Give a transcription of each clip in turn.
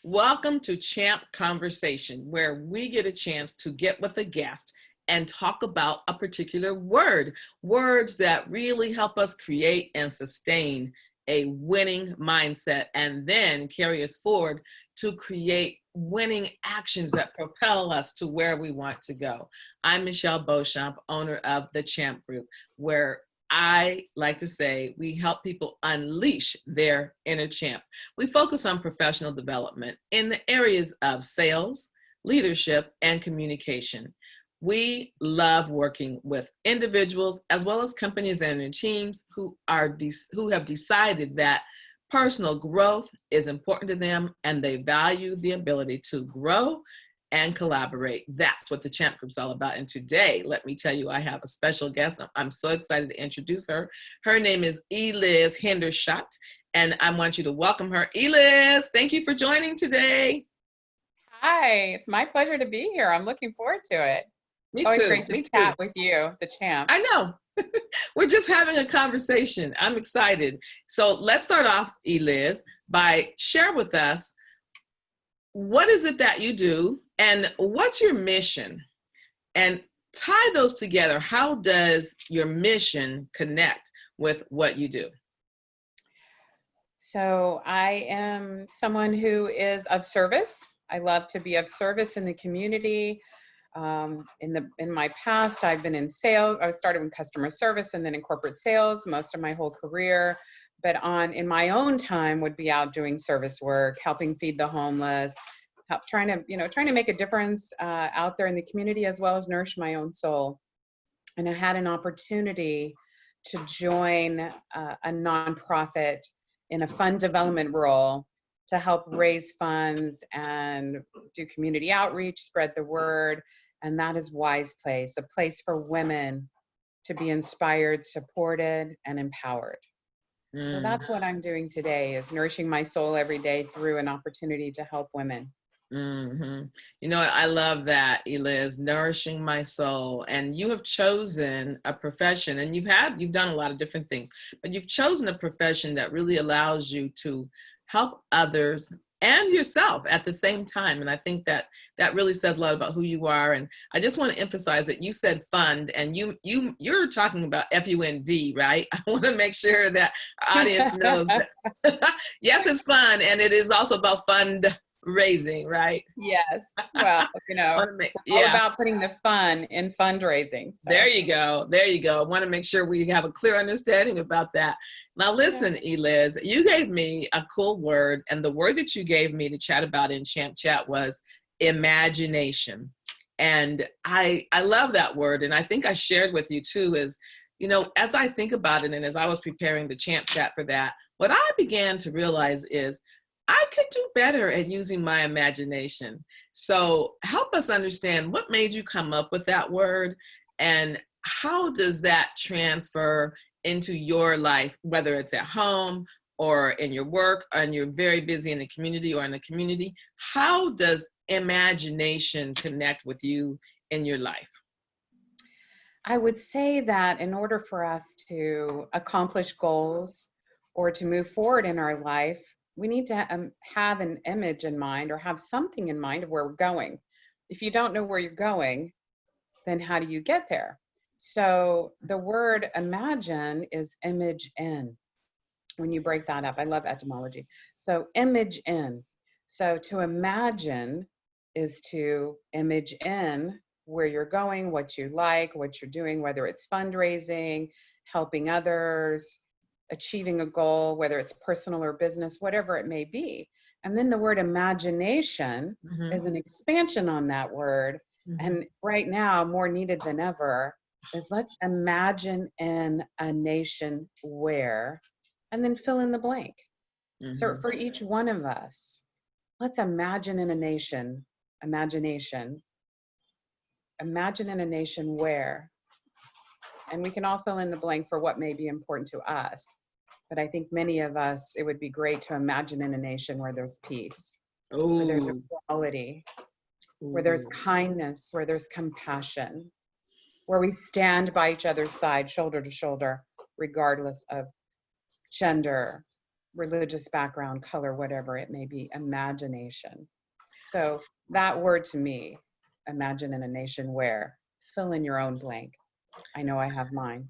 Welcome to Champ Conversation, where we get a chance to get with a guest and talk about a particular word, words that really help us create and sustain a winning mindset and then carry us forward to create winning actions that propel us to where we want to go. I'm Michelle Beauchamp, owner of the Champ Group, where I like to say we help people unleash their inner champ. We focus on professional development in the areas of sales, leadership, and communication. We love working with individuals as well as companies and their teams who have decided that personal growth is important to them and they value the ability to grow and collaborate. That's what the Champ Group's all about. And today, let me tell you, I have a special guest. I'm so excited to introduce her. Her name is Elizz Hendershot, and I want you to welcome her. Eliz, thank you for joining today. Hi, it's my pleasure to be here. I'm looking forward to it. Me Always too. great to chat with you, the champ. I know. We're just having a conversation. I'm excited. So let's start off, Eliz, by share with us, what is it that you do and what's your mission? And tie those together. How does your mission connect with what you do? So I am someone who is of service. I love to be of service in the community. In my past, I've been in sales. I started in customer service and then in corporate sales most of my whole career. But in my own time would be out doing service work, helping feed the homeless, trying to make a difference out there in the community as well as nourish my own soul. And I had an opportunity to join a nonprofit in a fund development role to help raise funds and do community outreach, spread the word. And that is Wise Place, a place for women to be inspired, supported, and empowered. So that's what I'm doing today, is nourishing my soul every day through an opportunity to help women. Mm-hmm. You know, I love that, Eliz, nourishing my soul. And you have chosen a profession, and you've done a lot of different things, but you've chosen a profession that really allows you to help others and yourself at the same time. And I think that really says a lot about who you are. And I just want to emphasize that you said fund, and you're talking about FUND, right? I want to make sure that our audience knows that. Yes, it's fun, and it is also about fundraising, right? Yes. Well, all about putting the fun in fundraising. So. There you go. I want to make sure we have a clear understanding about that. Now, listen, Eliz, you gave me a cool word, and the word that you gave me to chat about in Champ Chat was imagination. And I love that word. And I think I shared with you too is, as I think about it, and as I was preparing the Champ Chat for that, what I began to realize is I could do better at using my imagination. So help us understand what made you come up with that word, and how does that transfer into your life, whether it's at home or in your work, and you're very busy in the community or in the community. How does imagination connect with you in your life? I would say that in order for us to accomplish goals or to move forward in our life, we need to have an image in mind or have something in mind of where we're going. If you don't know where you're going, then how do you get there? So the word imagine is image in. When you break that up, I love etymology. So image in. So to imagine is to image in where you're going, what you like, what you're doing, whether it's fundraising, helping others, achieving a goal, whether it's personal or business, whatever it may be. And then the word imagination is an expansion on that word. And right now, more needed than ever, is let's imagine in a nation where, and then fill in the blank. So for each one of us, let's imagine in a nation, imagination, imagine in a nation where, and we can all fill in the blank for what may be important to us. But I think many of us, it would be great to imagine in a nation where there's peace, where there's equality, where there's kindness, where there's compassion, where we stand by each other's side, shoulder to shoulder, regardless of gender, religious background, color, whatever it may be, imagination. So that word to me, imagine in a nation where, fill in your own blank. I know I have mine.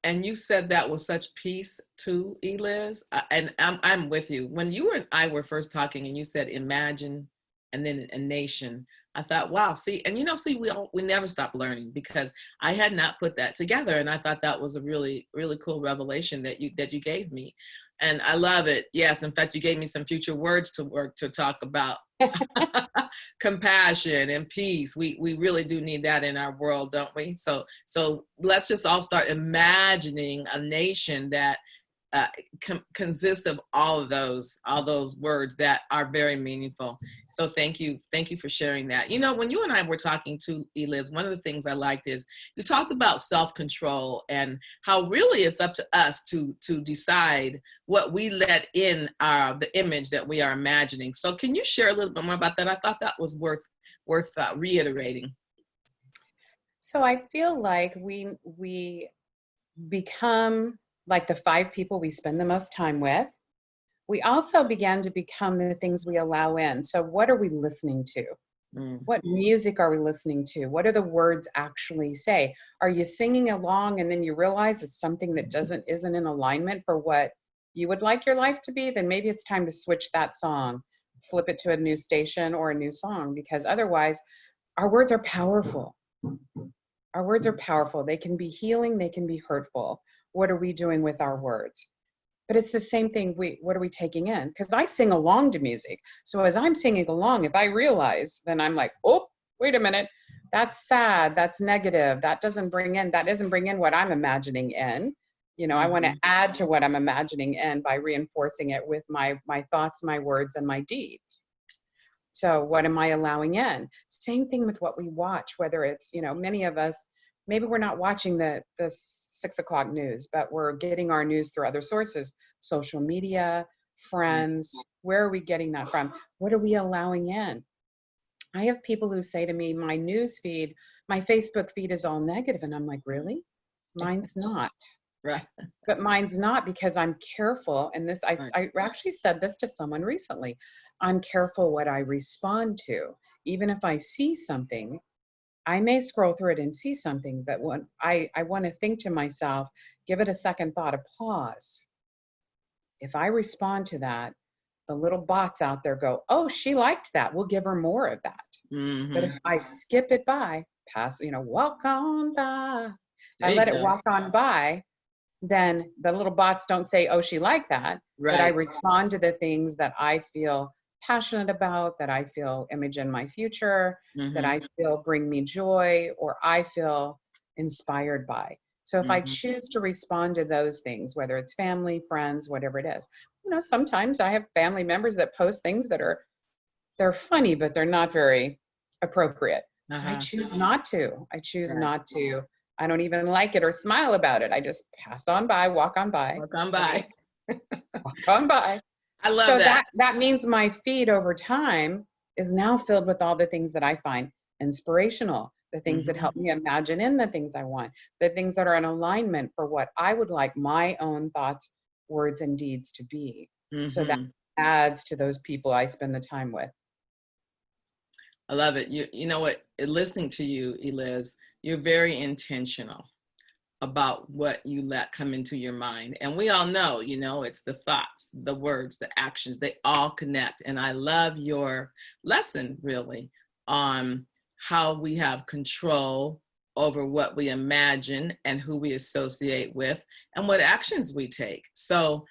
And you said that with such peace too, Eliz. And I'm with you. When you and I were first talking and you said imagine and then a nation, I thought, wow, see, and see, we never stop learning, because I had not put that together. And I thought that was a really, really cool revelation that you gave me. And I love it. Yes, in fact, you gave me some future words to talk about. Compassion and peace. We really do need that in our world, don't we? So let's just all start imagining a nation that consists of all those words that are very meaningful. So thank you for sharing that. When you and I were talking to Eliz, one of the things I liked is you talked about self-control and how really it's up to us to decide what we let in the image that we are imagining. So can you share a little bit more about that? I thought that was worth reiterating. So I feel like we become like the 5 people we spend the most time with. We also began to become the things we allow in. So what are we listening to? What music are we listening to? What do the words actually say? Are you singing along and then you realize it's something that isn't in alignment for what you would like your life to be? Then maybe it's time to switch that song, flip it to a new station or a new song, because otherwise our words are powerful. Our words are powerful. They can be healing, they can be hurtful. What are we doing with our words? But it's the same thing. What are we taking in? Because I sing along to music. So as I'm singing along, if I realize, then I'm like, oh, wait a minute. That's sad. That's negative. That doesn't bring in what I'm imagining in. I want to add to what I'm imagining in by reinforcing it with my thoughts, my words, and my deeds. So what am I allowing in? Same thing with what we watch, whether it's, many of us, maybe we're not watching the 6 o'clock news, but we're getting our news through other sources, social media, friends. Where are we getting that from? What are we allowing in? I have people who say to me, my news feed, my Facebook feed is all negative. And I'm like, really? Mine's not. Right. But mine's not, because I'm careful. And this, I actually said this to someone recently. I'm careful what I respond to. Even if I see something, I may scroll through it and see something, but when I want to think to myself, give it a second thought, a pause. If I respond to that, the little bots out there go, oh, she liked that. We'll give her more of that. But if I skip it by, walk on by, I let it walk on by, then the little bots don't say, oh, she liked that. Right. But I respond to the things that I feel passionate about, that I feel image in my future, that I feel bring me joy, or I feel inspired by. So if I choose to respond to those things, whether it's family, friends, whatever it is, sometimes I have family members that post things that they're funny, but they're not very appropriate. So I choose not to. Not to. I don't even like it or smile about it. I just pass on by, walk on by. Walk on by. Walk on by. I love that. That means my feed over time is now filled with all the things that I find inspirational, the things that help me imagine in the things I want, the things that are in alignment for what I would like my own thoughts, words, and deeds to be. So that adds to those people I spend the time with. I love it. You know what, listening to you, Eliz, you're very intentional about what you let come into your mind. And we all know, it's the thoughts, the words, the actions, they all connect. And I love your lesson really on how we have control over what we imagine and who we associate with and what actions we take. So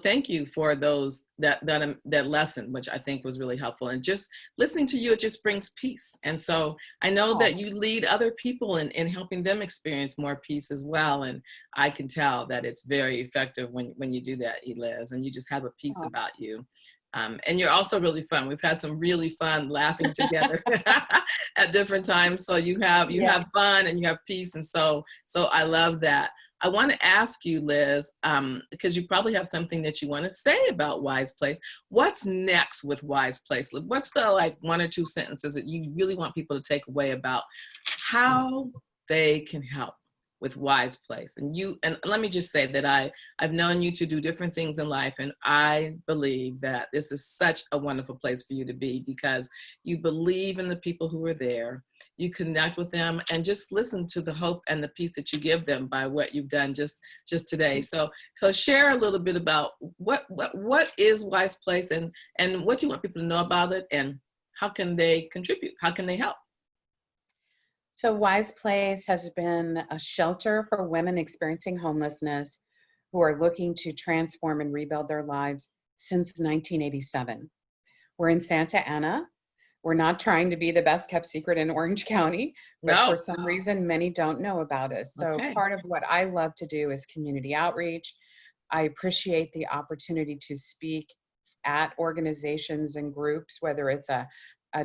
thank you for that lesson, which I think was really helpful. And just listening to you, it just brings peace. And so I know that you lead other people in helping them experience more peace as well. And I can tell that it's very effective when you do that, Eliz, and you just have a peace about you. And you're also really fun. We've had some really fun laughing together at different times. So you have fun and you have peace. And so I love that. I want to ask you, Liz, because you probably have something that you want to say about Wise Place. What's next with Wise Place? What's the 1 or 2 sentences that you really want people to take away about how they can help with Wise Place. And let me just say that I've known you to do different things in life, and I believe that this is such a wonderful place for you to be, because you believe in the people who are there, you connect with them, and just listen to the hope and the peace that you give them by what you've done just today. So share a little bit about what is Wise Place, and what do you want people to know about it, and how can they contribute? How can they help? So Wise Place has been a shelter for women experiencing homelessness who are looking to transform and rebuild their lives since 1987. We're in Santa Ana. We're not trying to be the best kept secret in Orange County, but No. for some reason, many don't know about us. So Okay. part of what I love to do is community outreach. I appreciate the opportunity to speak at organizations and groups, whether it's a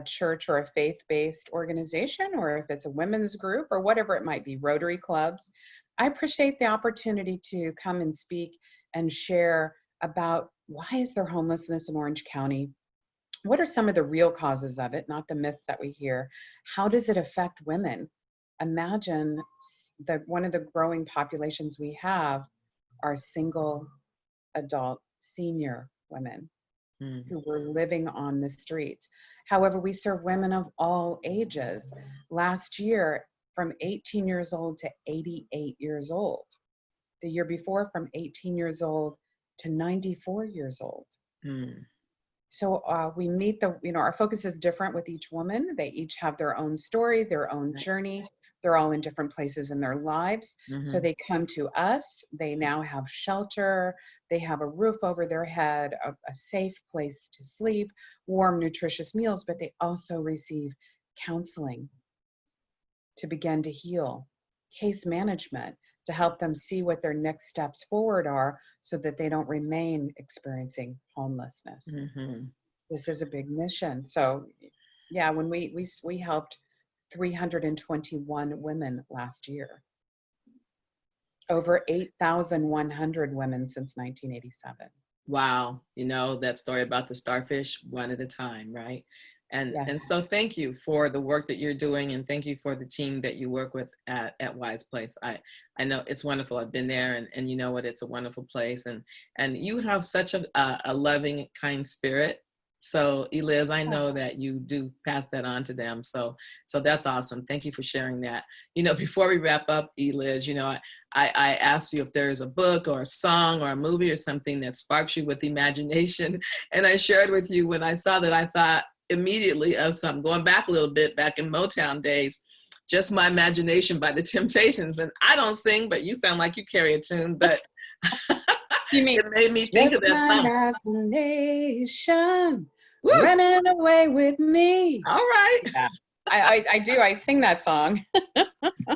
church or a faith-based organization, or if it's a women's group or whatever it might be, Rotary clubs. I appreciate the opportunity to come and speak and share about why is there homelessness in Orange County? What are some of the real causes of it, not the myths that we hear? How does it affect women? Imagine that one of the growing populations we have are single adult senior women who were living on the streets. However, we serve women of all ages. Last year, from 18 years old to 88 years old. The year before, from 18 years old to 94 years old. So we meet our focus is different with each woman. They each have their own story, their own journey. They're all in different places in their lives. So they come to us. They now have shelter. They have a roof over their head, a safe place to sleep, warm, nutritious meals, but they also receive counseling to begin to heal, case management to help them see what their next steps forward are so that they don't remain experiencing homelessness. This is a big mission. So yeah, when we helped 321 women last year. Over 8,100 women since 1987. Wow. You know, that story about the starfish, one at a time, right? And so thank you for the work that you're doing, and thank you for the team that you work with at Wise Place. I know it's wonderful. I've been there, and you know what, it's a wonderful place, and you have such a loving, kind spirit. So Eliz, I know that you do pass that on to them. So that's awesome. Thank you for sharing that. You know, before we wrap up, Eliz, you know, I asked you if there's a book or a song or a movie or something that sparks you with imagination. And I shared with you when I saw that, I thought immediately of some, going back a little bit, back in Motown days, Just My Imagination by the Temptations. And I don't sing, but you sound like you carry a tune, but you mean, it made me think of that song. Imagination running away with me. All right. Yeah, I do. I sing that song.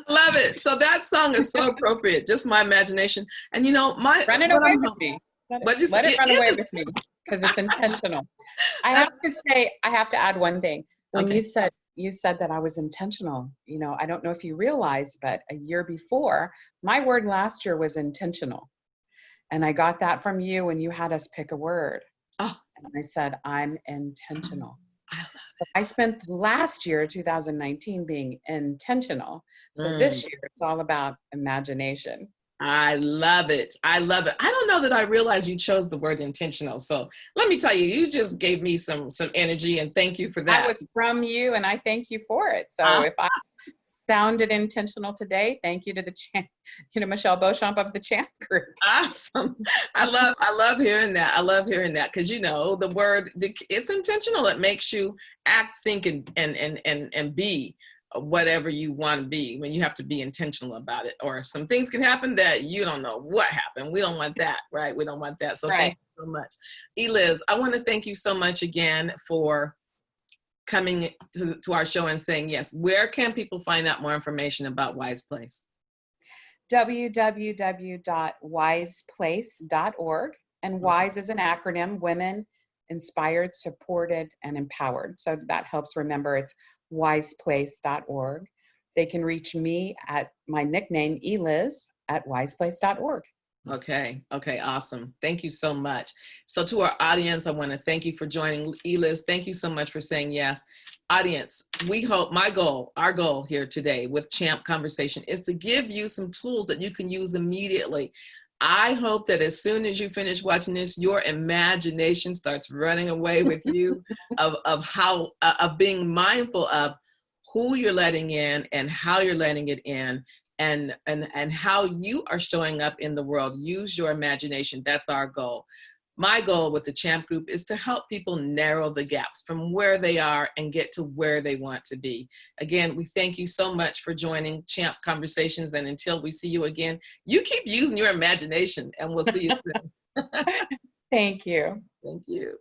Love it. So that song is so appropriate. Just My Imagination. And you know, running away with me. Let it run away with me, because it's intentional. I have to add one thing. When you said that I was intentional, you know, I don't know if you realize, but a year before, my word last year was intentional. And I got that from you when you had us pick a word. And I said, I'm intentional. I spent last year, 2019, being intentional. So this year, it's all about imagination. I love it. I love it. I don't know that I realized you chose the word intentional. So let me tell you, you just gave me some energy, and thank you for that. That was from you, and I thank you for it. So if I sounded intentional today, thank you to the Michelle Beauchamp of the Chant Group. Awesome. I love hearing that. I love hearing that, because you know, the word, it's intentional. It makes you act, think, and be whatever you want to be, when you have to be intentional about it. Or some things can happen that you don't know what happened. We don't want that, right? We don't want that. So thank you so much. Eliz, I want to thank you so much again for coming to our show and saying yes. Where can people find out more information about Wise Place? www.wiseplace.org. And WISE is an acronym: Women Inspired, Supported, and Empowered. So that helps remember, it's wiseplace.org. They can reach me at my nickname, Eliz, at wiseplace.org. Okay, awesome. Thank you so much. So to our audience, I want to thank you for joining. Eliz, thank you so much for saying yes. audience, we hope, our goal here today with Champ Conversation is to give you some tools that you can use immediately. I hope that as soon as you finish watching this, your imagination starts running away with you of how, of being mindful of who you're letting in and how you're letting it in, and how you are showing up in the world. Use your imagination. That's our goal. My goal with the Champ Group is to help people narrow the gaps from where they are and get to where they want to be. Again, we thank you so much for joining Champ Conversations. And until we see you again, you keep using your imagination, and we'll see you soon. Thank you. Thank you.